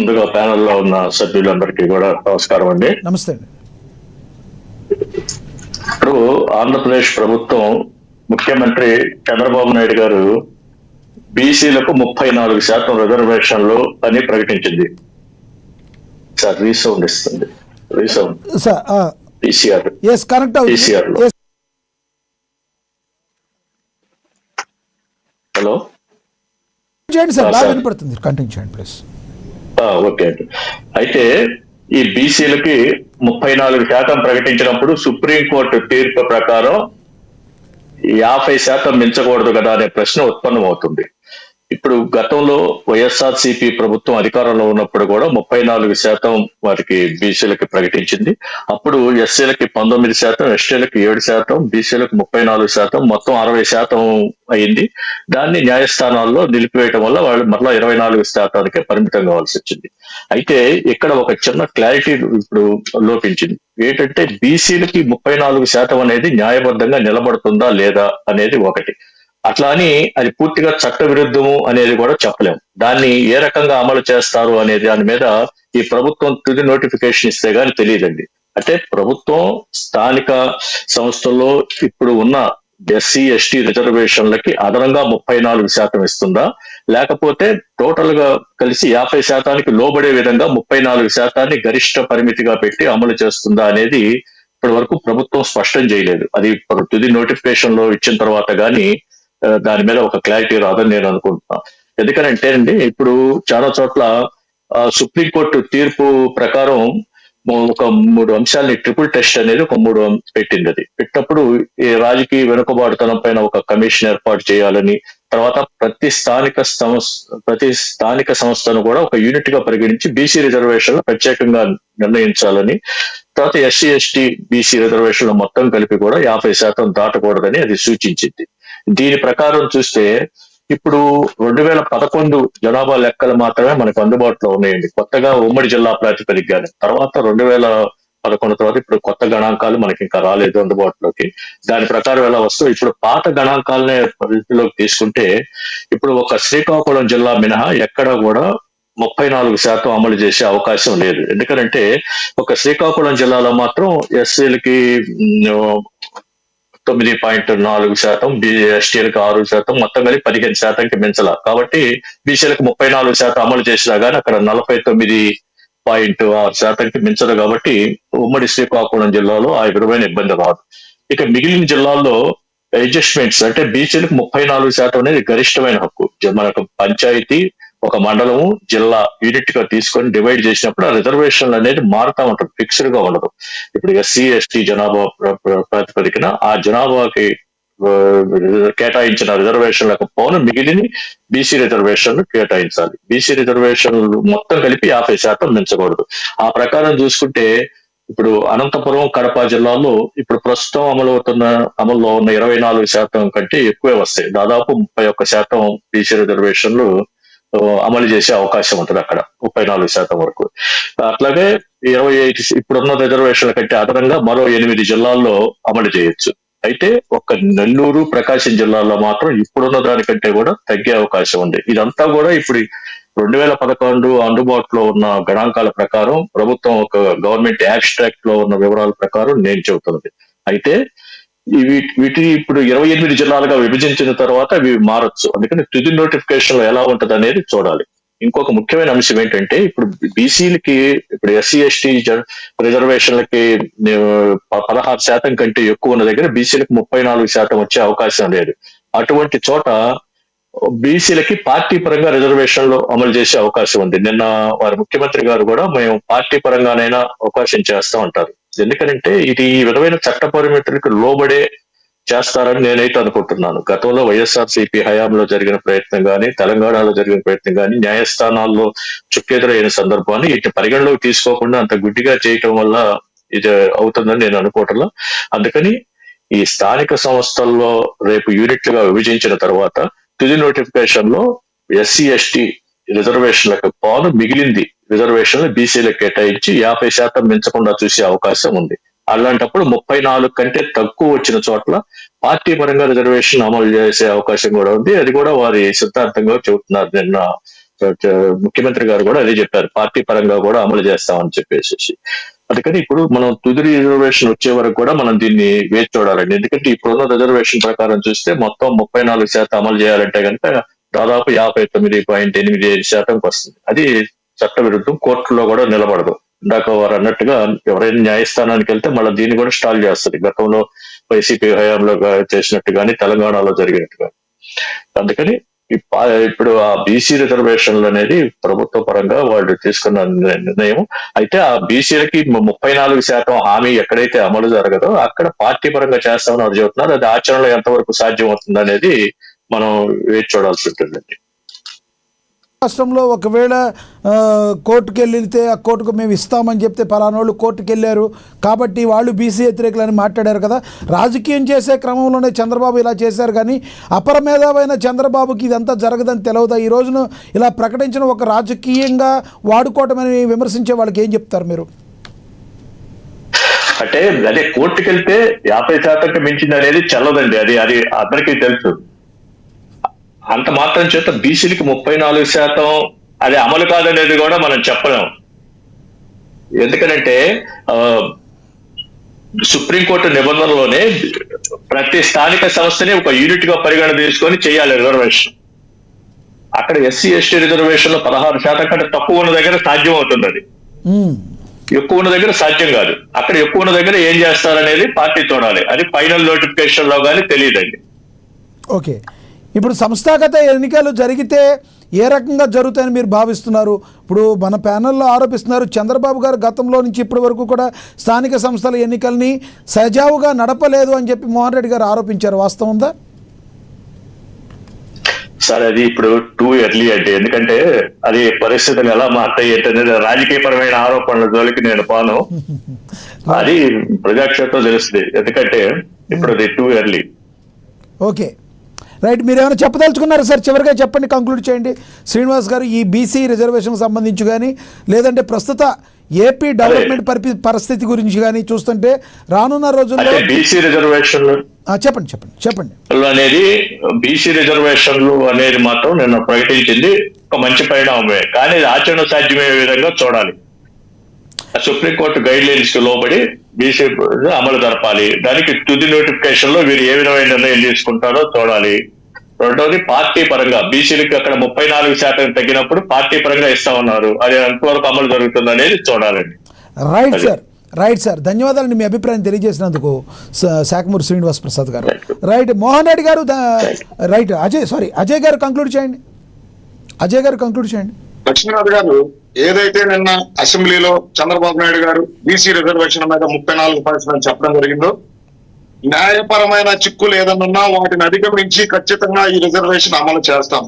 ముందుగా ప్యానెల్లో ఉన్న సభ్యులందరికీ కూడా నమస్కారం అండి. నమస్తే అండి. ఇప్పుడు ఆంధ్రప్రదేశ్ ప్రభుత్వం ముఖ్యమంత్రి చంద్రబాబు నాయుడు గారు బీసీలకు 34% రిజర్వేషన్లు అని ప్రకటించింది. సార్ రీసౌండ్ ఇస్తుంది. రీసౌండ్ పీసీఆర్ లో హలో చేయండి సార్, బాగా వినపడుతుంది, కంటిన్యూ చేయండి ప్లీజ్. ఓకే అండి. అయితే ఈ బీసీలకి 34% ప్రకటించినప్పుడు సుప్రీంకోర్టు తీర్పు ప్రకారం 50% మించకూడదు కదా అనే ప్రశ్న ఉత్పన్నం అవుతుంది. ఇప్పుడు గతంలో వైఎస్ఆర్సీపీ ప్రభుత్వం అధికారంలో ఉన్నప్పుడు కూడా 34% వారికి బీసీలకి ప్రకటించింది. అప్పుడు ఎస్సీలకి 19%, ఎస్టీలకి 7%, బీసీలకు 34%, మొత్తం 60% అయింది. దాన్ని న్యాయస్థానాల్లో నిలిపివేయడం వల్ల వాళ్ళు మరలా 24%కే పరిమితం కావాల్సి వచ్చింది. అయితే ఇక్కడ ఒక చిన్న క్లారిటీ ఇప్పుడు లోపించింది. ఏంటంటే బీసీలకి 34% అనేది న్యాయబద్ధంగా నిలబడుతుందా లేదా అనేది ఒకటి. అట్లా అని అది పూర్తిగా చట్ట విరుద్ధము అనేది కూడా చెప్పలేము. దాన్ని ఏ రకంగా అమలు చేస్తారు అనే దాని మీద ఈ ప్రభుత్వం తుది నోటిఫికేషన్ ఇస్తే గానీ తెలియదండి. అంటే ప్రభుత్వం స్థానిక సంస్థల్లో ఇప్పుడు ఉన్న ఎస్సీ ఎస్టీ రిజర్వేషన్లకి అదనంగా 34% ఇస్తుందా, లేకపోతే టోటల్ గా కలిసి 50%కి లోబడే విధంగా 34% గరిష్ట పరిమితిగా పెట్టి అమలు చేస్తుందా అనేది ఇప్పటి వరకు ప్రభుత్వం స్పష్టం చేయలేదు. అది తుది నోటిఫికేషన్ లో ఇచ్చిన తర్వాత గానీ దాని మీద ఒక క్లారిటీ రాదని నేను అనుకుంటున్నాను. ఎందుకనంటే అండి, ఇప్పుడు చాలా చోట్ల సుప్రీంకోర్టు తీర్పు ప్రకారం ఒక 3 అంశాలని ట్రిపుల్ టెస్ట్ అనేది ఒక 3 పెట్టింది. అది పెట్టినప్పుడు ఈ రాజకీయ వెనుకబాటుతనం పైన ఒక కమిషన్ ఏర్పాటు చేయాలని, తర్వాత ప్రతి స్థానిక సంస్థను కూడా ఒక యూనిట్ గా పరిగణించి బీసీ రిజర్వేషన్లు ప్రత్యేకంగా నిర్ణయించాలని, తర్వాత ఎస్సీ ఎస్టీ బీసీ రిజర్వేషన్లు మొత్తం కలిపి కూడా 50% దాటకూడదని అది సూచించింది. దీని ప్రకారం చూస్తే ఇప్పుడు 2011 జనాభా లెక్కలు మాత్రమే మనకు అందుబాటులో ఉన్నాయండి. కొత్తగా ఉమ్మడి జిల్లా ప్రాతిపదికగా తర్వాత 2011 తర్వాత ఇప్పుడు కొత్త గణాంకాలు మనకి ఇంకా రాలేదు అందుబాటులోకి. దాని ప్రకారం ఎలా వస్తూ ఇప్పుడు పాత గణాంకాలనే పరిధిలోకి తీసుకుంటే ఇప్పుడు ఒక శ్రీకాకుళం జిల్లా మినహా ఎక్కడ కూడా 34% అమలు చేసే అవకాశం లేదు. ఎందుకంటే ఒక శ్రీకాకుళం జిల్లాలో మాత్రం ఎస్సీలకి 9.4%, ఎస్టీలకు 6%, మొత్తం కలిపి 15%కి మించాల. కాబట్టి బీసీలకు 34% అమలు చేసినా గానీ అక్కడ 49.6%కి మించదు. కాబట్టి ఉమ్మడి శ్రీకాకుళం జిల్లాలో ఆ విధమైన ఇబ్బంది రాదు. ఇక మిగిలిన జిల్లాల్లో అడ్జస్ట్మెంట్స్ అంటే బీసీలకు 34% అనేది గరిష్టమైన హక్కు. మనకు పంచాయతీ ఒక మండలము జిల్లా యూనిట్ గా తీసుకొని డివైడ్ చేసినప్పుడు ఆ రిజర్వేషన్లు అనేది మారుతా ఉంటుంది, ఫిక్స్డ్ గా ఉండదు. ఇప్పుడు ఎస్సీ ఎస్టీ జనాభా ప్రాతిపదికన ఆ జనాభాకి కేటాయించిన రిజర్వేషన్లకు పోను మిగిలిన బీసీ రిజర్వేషన్లు కేటాయించాలి. బీసీ రిజర్వేషన్లు మొత్తం కలిపి 50% మించకూడదు. ఆ ప్రకారం చూసుకుంటే ఇప్పుడు అనంతపురం, కడప జిల్లాలో ఇప్పుడు ప్రస్తుతం అమల్లో ఉన్న 24% కంటే ఎక్కువే వస్తాయి. దాదాపు 31% బీసీ రిజర్వేషన్లు అమలు చేసే అవకాశం ఉంటుంది అక్కడ 34% వరకు. అట్లాగే 25 ఇప్పుడున్న రిజర్వేషన్ల కంటే అదనంగా మరో 8 జిల్లాల్లో అమలు చేయొచ్చు. అయితే ఒక్క నెల్లూరు, ప్రకాశం జిల్లాల్లో మాత్రం ఇప్పుడున్న దానికంటే కూడా తగ్గే అవకాశం ఉంది. ఇదంతా కూడా ఇప్పుడు 2011 అందుబాటులో ఉన్న గణాంకాల ప్రకారం ప్రభుత్వం ఒక గవర్నమెంట్ యాబ్స్ట్రాక్ట్ లో ఉన్న వివరాల ప్రకారం నేను చెబుతున్నది. అయితే వీటిని ఇప్పుడు 28 జిల్లాలుగా విభజించిన తర్వాత అవి మారచ్చు. అందుకని తుది నోటిఫికేషన్ లో ఎలా ఉంటది అనేది చూడాలి. ఇంకొక ముఖ్యమైన అంశం ఏంటంటే ఇప్పుడు బీసీలకి ఇప్పుడు ఎస్సీ ఎస్టీ రిజర్వేషన్లకి 16% కంటే ఎక్కువ ఉన్న దగ్గర బీసీలకు 34% వచ్చే అవకాశం లేదు. అటువంటి చోట బీసీలకి పార్టీ పరంగా రిజర్వేషన్లు అమలు చేసే అవకాశం ఉంది. నిన్న వారి ముఖ్యమంత్రి గారు కూడా మేము పార్టీ పరంగానైనా అవకాశం చేస్తా ఉంటారు. ఎందుకంటే ఇది ఈ విధమైన చట్ట పరిమితులకు లోబడే చేస్తారని నేనైతే అనుకుంటున్నాను. గతంలో వైఎస్ఆర్సీపీ హయాంలో జరిగిన ప్రయత్నం కానీ, తెలంగాణలో జరిగిన ప్రయత్నం కానీ, న్యాయస్థానాల్లో చుక్కెదురైన సందర్భాన్ని ఇటు పరిగణలోకి తీసుకోకుండా అంత గుడ్డిగా చేయటం వల్ల ఇది అవుతుందని నేను అనుకోవటంలో. అందుకని ఈ స్థానిక సంస్థల్లో రేపు యూనిట్లుగా విభజించిన తర్వాత తుది నోటిఫికేషన్ లో ఎస్సీ ఎస్టీ రిజర్వేషన్లకు పోను మిగిలింది రిజర్వేషన్లు బీసీలకు కేటాయించి 50% మించకుండా చూసే అవకాశం ఉంది. అలాంటప్పుడు 34 కంటే తక్కువ వచ్చిన చోట్ల పార్టీ పరంగా రిజర్వేషన్ అమలు చేసే అవకాశం కూడా ఉంది. అది కూడా వారి సిద్ధాంతంగా చెబుతున్నారు. నిన్న ముఖ్యమంత్రి గారు కూడా అదే చెప్పారు, పార్టీ పరంగా కూడా అమలు చేస్తామని చెప్పేసి. అందుకని ఇప్పుడు మనం తుది రిజర్వేషన్ వచ్చే వరకు కూడా మనం దీన్ని వేచి చూడాలండి. ఎందుకంటే ఇప్పుడున్న రిజర్వేషన్ ప్రకారం చూస్తే మొత్తం 34% అమలు చేయాలంటే కనుక దాదాపు 59.85% వస్తుంది. అది చట్ట విరుద్ధం, కోర్టులో కూడా నిలబడదు. ఇందాక వారు అన్నట్టుగా ఎవరైనా న్యాయస్థానానికి వెళ్తే మళ్ళీ దీన్ని కూడా స్టాల్ చేస్తుంది, గతంలో వైసీపీ హయాంలో చేసినట్టు కానీ తెలంగాణలో జరిగినట్టుగా. అందుకని ఇప్పుడు ఆ బీసీ రిజర్వేషన్లు అనేది ప్రభుత్వ పరంగా వాళ్ళు తీసుకున్న నిర్ణయం. అయితే ఆ బీసీలకి 34% హామీ ఎక్కడైతే అమలు జరగదో అక్కడ పార్టీ పరంగా చేస్తామని వారు చెబుతున్నారు. అది ఆచరణలో ఎంతవరకు సాధ్యం అవుతుంది అనేది మనం వేచి చూడాల్సి ఉంటుందండి. రాష్ట్రంలో ఒకవేళ కోర్టుకు వెళ్తే ఆ కోర్టుకు మేము ఇస్తామని చెప్తే పలానోళ్ళు కోర్టుకు వెళ్ళారు కాబట్టి వాళ్ళు బీసీ వ్యతిరేకులని మాట్లాడారు కదా. రాజకీయం చేసే క్రమంలోనే చంద్రబాబు ఇలా చేశారు, కానీ అపర మేధావైన చంద్రబాబుకి ఇదంతా జరగదని తెలియదా? ఈ రోజున ఇలా ప్రకటించిన ఒక రాజకీయంగా వాడుకోవటమని విమర్శించే వాళ్ళకి ఏం చెప్తారు మీరు? అంటే అదే కోర్టుకు వెళ్తే 50% మించింది అనేది చెల్లదండి. అది అందరికీ తెలుసు. అంత మాత్రం చేత బీసీలకి 34% అది అమలు కాదనేది కూడా మనం చెప్పలేం. ఎందుకనంటే సుప్రీంకోర్టు నిబంధనలోనే ప్రతి స్థానిక సంస్థని ఒక యూనిట్ గా పరిగణ తీసుకొని చేయాలి రిజర్వేషన్. అక్కడ ఎస్సీ ఎస్టీ రిజర్వేషన్ లో 16% కంటే తక్కువ ఉన్న దగ్గర సాధ్యం అవుతుంది, అది ఎక్కువ ఉన్న దగ్గర సాధ్యం కాదు. అక్కడ ఎక్కువ ఉన్న దగ్గర ఏం చేస్తారనేది పార్టీ చూడాలి. అది ఫైనల్ నోటిఫికేషన్ లో కానీ తెలియదండి. ఓకే, ఇప్పుడు సంస్థాగత ఎన్నికలు జరిగితే ఏ రకంగా జరుగుతాయని మీరు భావిస్తున్నారు? ఇప్పుడు మన ప్యానెల్లో ఆరోపిస్తున్నారు, చంద్రబాబు గారు గతంలో నుంచి ఇప్పటి వరకు కూడా స్థానిక సంస్థల ఎన్నికల్ని సజావుగా నడపలేదు అని చెప్పి మోహన్ రెడ్డి గారు ఆరోపించారు. వాస్తవం ఉందా సార్? అది ఇప్పుడు టూ ఎర్లీ అంటే, ఎందుకంటే అది పరిస్థితులు ఎలా మారుతాయి అనేది రాజకీయపరమైన ఆరోపణల జోలికి నేను పోను. అది ప్రజాక్షేత్రం తెలుస్తుంది, ఎందుకంటే ఇప్పుడు అది టూ ఎర్లీ. Okay, right. మీరు ఏమైనా చెప్పదలుచుకున్నారా సార్? చివరిగా చెప్పండి, కంక్లూడ్ చేయండి. శ్రీనివాస్ గారు, ఈ బీసీ రిజర్వేషన్ సంబంధించి కానీ లేదంటే ప్రస్తుత ఏపీ డెవలప్మెంట్ పరిస్థితి గురించి కానీ చూస్తుంటే రానున్న రోజుల్లో బీసీ రిజర్వేషన్లు చెప్పండి అనేది బీసీ రిజర్వేషన్లు అనేది మాత్రం నిన్న ప్రకటించింది ఒక మంచి పరిణామమే, కానీ ఆచరణ సాధ్యమయ్యే విధంగా చూడాలి. సుప్రీంకోర్టు గైడ్ లైన్స్ కి లోబడి బీసీ అమలు జరపాలి. దానికి తుది నోటిఫికేషన్ లో వీరు ఏ విధమైన నిర్ణయం తీసుకుంటారో చూడాలి. రెండవది పార్టీ పరంగా బీసీలకి అక్కడ 34% తగ్గినప్పుడు పార్టీ పరంగా ఇస్తామన్నారు, అది ఎంతవరకు అమలు జరుగుతుంది అనేది చూడాలండి. రైట్ సార్, ధన్యవాదాలండి మీ అభిప్రాయం తెలియజేసినందుకు శాఖమూరి శ్రీనివాస్ ప్రసాద్ గారు. రైట్, మోహన్ రెడ్డి గారు. రైట్, అజయ్ గారు కంక్లూడ్ చేయండి. లక్ష్మీనాథ్ గారు, ఏదైతే నిన్న అసెంబ్లీలో చంద్రబాబు నాయుడు గారు బీసీ రిజర్వేషన్ మీద 34% చెప్పడం జరిగిందో, న్యాయపరమైన చిక్కులు ఏదన్నా వాటిని అధిగమించి ఖచ్చితంగా ఈ రిజర్వేషన్ అమలు చేస్తాం.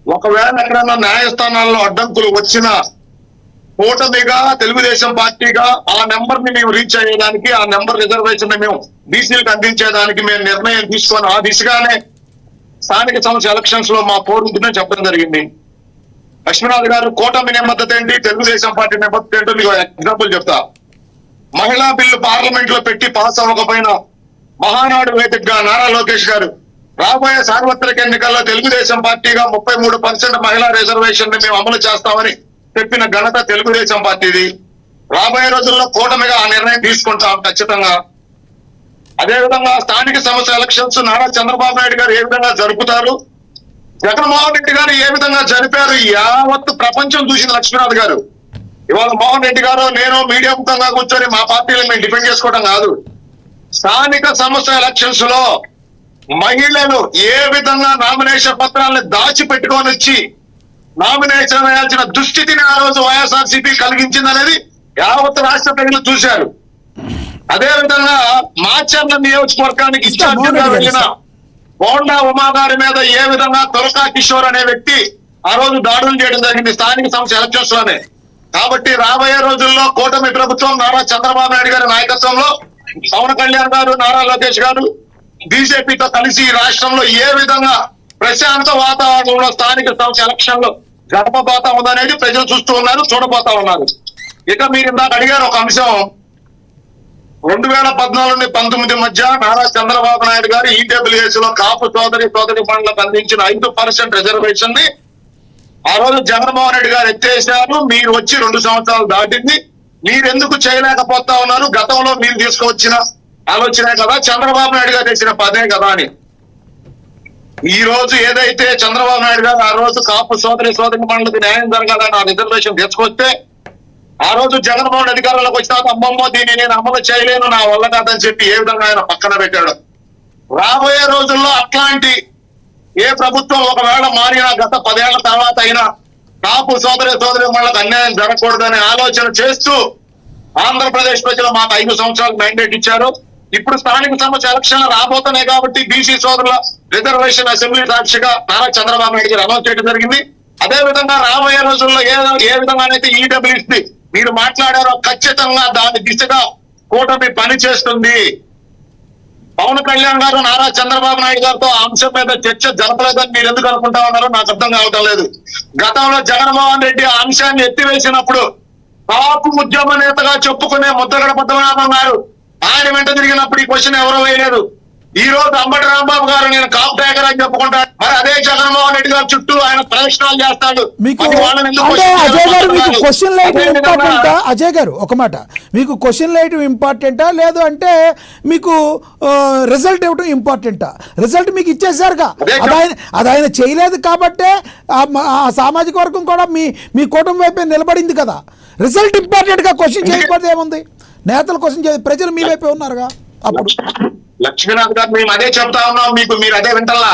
ఒకవేళ ఎక్కడన్నా న్యాయస్థానాల్లో అడ్డంకులు వచ్చినా కూటమిగా తెలుగుదేశం పార్టీగా ఆ నెంబర్ ని మేము రీచ్ అయ్యేదానికి, ఆ నెంబర్ రిజర్వేషన్ ని మేము బీసీలకు అందించేదానికి మేము నిర్ణయం తీసుకొని ఆ దిశగానే స్థానిక సంస్థ ఎలక్షన్స్ లో మా పోరుంటుందని చెప్పడం జరిగింది. లక్ష్మీనాథ్ గారు, కూటమి నిబద్ధత ఏంటి, తెలుగుదేశం పార్టీ నిబద్ధత ఏంటో మీకు ఎగ్జాంపుల్ చెప్తా. మహిళా బిల్లు పార్లమెంట్ లో పెట్టి పాస్ అవ్వకపోయినా మహానాడు వేదికగా నారా లోకేష్ గారు రాబోయే సార్వత్రిక ఎన్నికల్లో తెలుగుదేశం పార్టీగా 33% మహిళా రిజర్వేషన్ ని మేము అమలు చేస్తామని చెప్పిన ఘనత తెలుగుదేశం పార్టీది. రాబోయే రోజుల్లో కూటమిగా ఆ నిర్ణయం తీసుకుంటాం ఖచ్చితంగా. అదేవిధంగా స్థానిక సంస్థ ఎలక్షన్స్ నారా చంద్రబాబు నాయుడు గారు ఏ విధంగా జరుపుతారు, జగన్మోహన్ రెడ్డి గారు ఏ విధంగా జరిపారు, యావత్తు ప్రపంచం చూసింది లక్ష్మీనాథ్ గారు. ఇవాళ మోహన్ రెడ్డి గారు నేను మీడియా ముఖంగా కూర్చొని మా పార్టీలను మేము డిఫెండ్ చేసుకోవడం కాదు. స్థానిక సంస్థ ఎలక్షన్స్ లో మహిళలు ఏ విధంగా నామినేషన్ పత్రాలను దాచిపెట్టుకొని వచ్చి నామినేషన్ వేయాల్సిన దుస్థితిని ఆ రోజు వైఎస్ఆర్సీపీ కలిగించిందనేది యావత్ రాష్ట్ర ప్రజలు చూశారు. అదే విధంగా మాచర్ల నియోజకవర్గానికి ఇన్ఛార్జిగా వెళ్ళిన బోండా ఉమా గారి మీద ఏ విధంగా తొలకా కిషోర్ అనే వ్యక్తి ఆ రోజు దాడులు చేయడం జరిగింది స్థానిక సంస్థ ఎలక్షన్స్ లోనే. కాబట్టి రాబోయే రోజుల్లో కూటమి ప్రభుత్వం నారా చంద్రబాబు నాయుడు గారి నాయకత్వంలో పవన్ కళ్యాణ్ గారు, నారా లోకేష్ గారు బీజేపీతో కలిసి ఈ రాష్ట్రంలో ఏ విధంగా ప్రశాంత వాతావరణంలో స్థానిక సంస్థ ఎలక్షన్ లో గడపబోతా ఉందనేది ప్రజలు చూస్తూ ఉన్నారు, చూడబోతా ఉన్నారు. ఇక మీరు ఇందాక అడిగారు ఒక అంశం, 2014 నుండి 19 మధ్య నారా చంద్రబాబు నాయుడు గారు ఈడబ్ల్యూఎస్ లో కాపు సోదరి మండలకు అందించిన 5% రిజర్వేషన్ ని ఆ రోజు జగన్మోహన్ రెడ్డి గారు ఎత్తేసారు, మీరు వచ్చి 2 సంవత్సరాలు దాటింది, మీరు ఎందుకు చేయలేకపోతా ఉన్నారు? గతంలో మీరు తీసుకువచ్చిన ఆలోచనే కదా, చంద్రబాబు నాయుడు గారు తెచ్చిన పదే కదా అని. ఈ రోజు ఏదైతే చంద్రబాబు నాయుడు గారు ఆ రోజు కాపు సోదరి మండలికి న్యాయం జరగాలని ఆ రిజర్వేషన్ తీసుకొస్తే, ఆ రోజు జగన్మోహన్ అధికారంలోకి వచ్చిన తర్వాత అమ్మమ్మ దీన్ని నేను అమలు చేయలేను, నా వల్ల కాదని చెప్పి ఏ విధంగా ఆయన పక్కన పెట్టాడు. రాబోయే రోజుల్లో అట్లాంటి ఏ ప్రభుత్వం ఒకవేళ మారినా గత 10 ఏళ్ల తర్వాత అయినా కాపు సోదరి మండలికి అన్యాయం జరగకూడదనే ఆలోచన చేస్తూ ఆంధ్రప్రదేశ్ ప్రజలు మాకు 5 సంవత్సరాలు మ్యాండేట్ ఇచ్చారు. ఇప్పుడు స్థానిక సంస్థ ఎలక్షన్లు రాబోతున్నాయి కాబట్టి బీసీ సోదరుల రిజర్వేషన్ అసెంబ్లీ సాక్షిగా నారా చంద్రబాబు నాయుడు గారు అనౌన్స్ చేయడం జరిగింది. అదే విధంగా రాబోయే రోజుల్లో ఏ విధంగానైతే ఈడబ్ల్యూఎస్పీ మీరు మాట్లాడారో ఖచ్చితంగా దాని దిశగా కూటమి పని చేస్తుంది. పవన్ కళ్యాణ్ గారు నారా చంద్రబాబు నాయుడు గారితో ఆ అంశం మీద చర్చ జరపలేదని మీరు ఎందుకు అనుకుంటా ఉన్నారో నాకు అర్థం కావటం లేదు. గతంలో జగన్మోహన్ రెడ్డి ఆ అంశాన్ని ఎత్తివేసినప్పుడు కాపు ఉద్యమ నేతగా చెప్పుకునే ముద్దగడ పద్మనాభం గారు ఆయన వెంట తిరిగినప్పుడు ఈ క్వశ్చన్ ఎవరో వేయలేదు. ఈ రోజు అంబటి రాంబాబు గారు నేను కాపు టైగర్ అని చెప్పుకుంటాడు. మరి అదే జగన్మోహన్ రెడ్డి గారు చుట్టూ ఆయన ప్రదర్శనలు చేస్తాడు. మీకు మరి వాళ్ళని ఎందుకు అంటే question అజయ్ గారు మీకు చేస్తున్నారు? క్వశ్చన్ లైట్ అదే విధంగా ఇంపార్టెంటా? అజయ్ గారు ఒక మాట, మీకు క్వశ్చన్ లైట్ ఇంపార్టెంటా లేదు అంటే మీకు రిజల్ట్ ఇవ్వటం ఇంపార్టెంటా? రిజల్ట్ మీకు ఇచ్చేసారుగా, అది ఆయన చేయలేదు కాబట్టే ఆ సామాజిక వర్గం కూడా మీ కుటుంబం వైపే నిలబడింది కదా. రిజల్ట్ ఇంపార్టెంట్ గా క్వశ్చన్ చేయకపోతే ఏముంది? నేతలు క్వశ్చన్ చేసి ప్రజలు మీ వైపే ఉన్నారుగా. అప్పుడు లక్ష్మీనాథ్ గారు మేము అదే చెప్తా ఉన్నాం మీకు, మీరు అదే వింటల్లా.